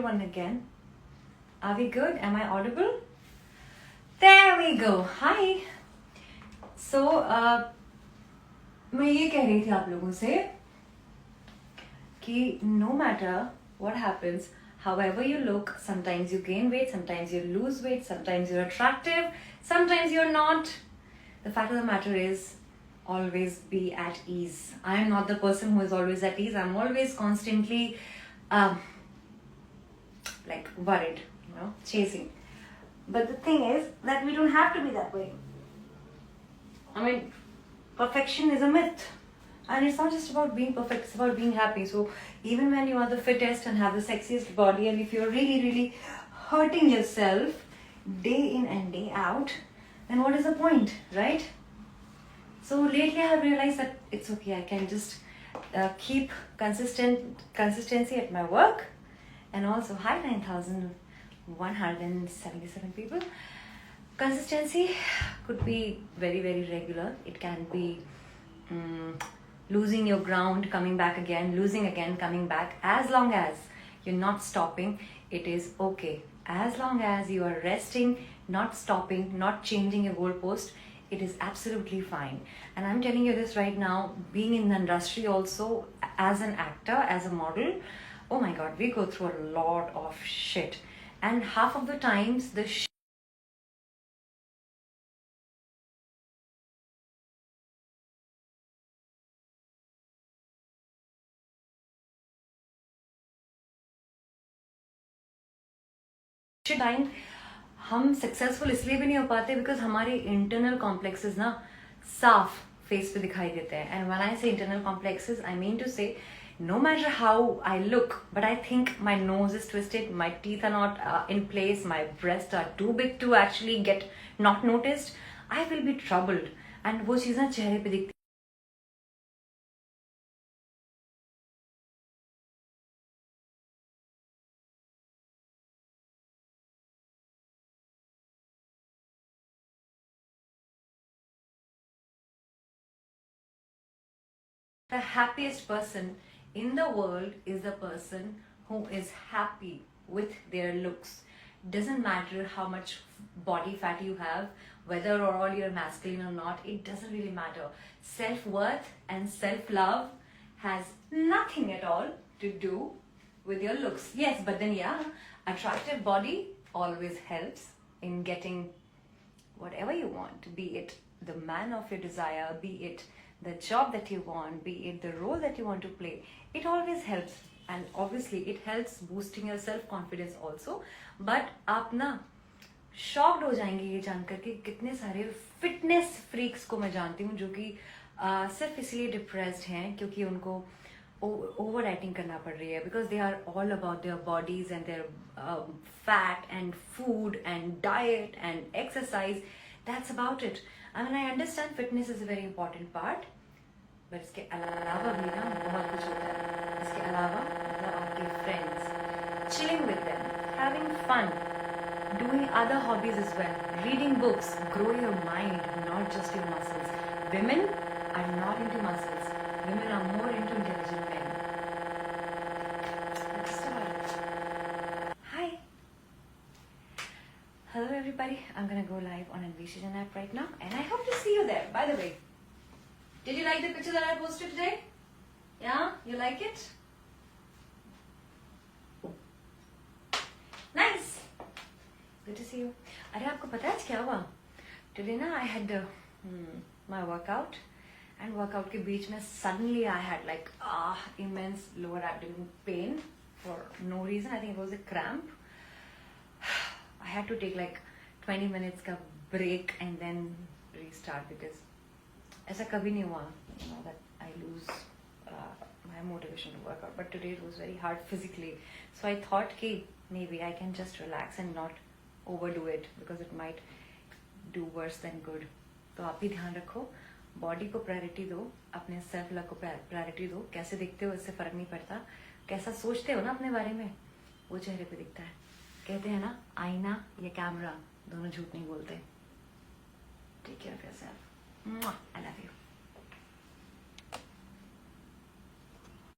everyone again. Are we good? Am I audible? There we go. Hi. So, मैं ये कह रही थी आप लोगों से कि no matter what happens, however you look, sometimes you gain weight, sometimes you lose weight, sometimes you're attractive, sometimes you're not. The fact of the matter is, always be at ease. I am not the person who is always at ease. I'm always constantly like worried, chasing. But the thing is that we don't have to be that way. I mean, perfection is a myth. And it's not just about being perfect, it's about being happy. So even when you are the fittest and have the sexiest body, and if you're really, really hurting yourself day in and day out, then what is the point, right? So lately I have realized that it's okay. I can just keep consistency at my work. And also, hi 9,177 people. Consistency could be very, very regular. It can be losing your ground, coming back again, losing again, coming back. As long as you're not stopping, it is okay. As long as you are resting, not stopping, not changing your goalpost, it is absolutely fine. And I'm telling you this right now, being in the industry also, as an actor, as a model, oh my god, we go through a lot of shit. And half of the times, the shit time हम successful इसलिए भी नहीं हो पाते because हमारे internal complexes ना साफ face पे दिखाई देते हैं. And when I say internal complexes I mean to say no matter how I look, but I think my nose is twisted, my teeth are not in place, my breasts are too big to actually get not noticed, I will be troubled. And वो चीज़ें चेहरे पे दिखती The happiest person in the world is the person who is happy with their looks. Doesn't matter how much body fat you have, whether or all you're masculine or not, it doesn't really matter. Self-worth and self-love has nothing at all to do with your looks. Yes, but then yeah, attractive body always helps in getting whatever you want, be it the man of your desire, be it the job that you want, be it the role that you want to play. It always helps, and obviously it helps boosting your self confidence also. But आप ना shocked हो जाएंगे ये जानकर कि कितने सारे fitness freaks को मैं जानती हूँ जो कि सिर्फ इसलिए डिप्रेस्ड हैं क्योंकि उनको ओवर डाइटिंग करना पड़ रही है because they are all about their bodies and their fat and food and diet and exercise. That's about it. I mean, I understand fitness is a very important part, but इसके अलावा भी ना बहुत कुछ होता है. इसके अलावा आपके friends, chilling with them, having fun, doing other hobbies as well, reading books, grow your mind, not just your muscles. Women are not into muscles. Women are more into intelligent men. That's about it. Hi. Hello everybody, I'm gonna go live on Envision app right now and I hope to see you there. By the way, did you like the picture that I posted today? Yeah, you like it? Nice. Good to see you. अरे आपको पता है आज क्या हुआ? Today ना I had my workout and workout के बीच में suddenly I had like immense lower abdomen pain for no reason. I think it was a cramp. I had to take like 20 minutes का break and then restart because ऐसा कभी नहीं हुआ that I lose my motivation to work out. But today it was very hard physically. So I thought कि maybe I can just relax and not overdo it because it might do worse than good. तो आप भी ध्यान रखो, body को priority दो, अपने self love को प्रायोरिटी दो. कैसे दिखते हो इससे फर्क नहीं पड़ता, कैसा सोचते हो ना अपने बारे में वो चेहरे पे दिखता है. कहते हैं ना आईना या कैमरा दोनों झूठ नहीं बोलते. Take care of yourself. I love you.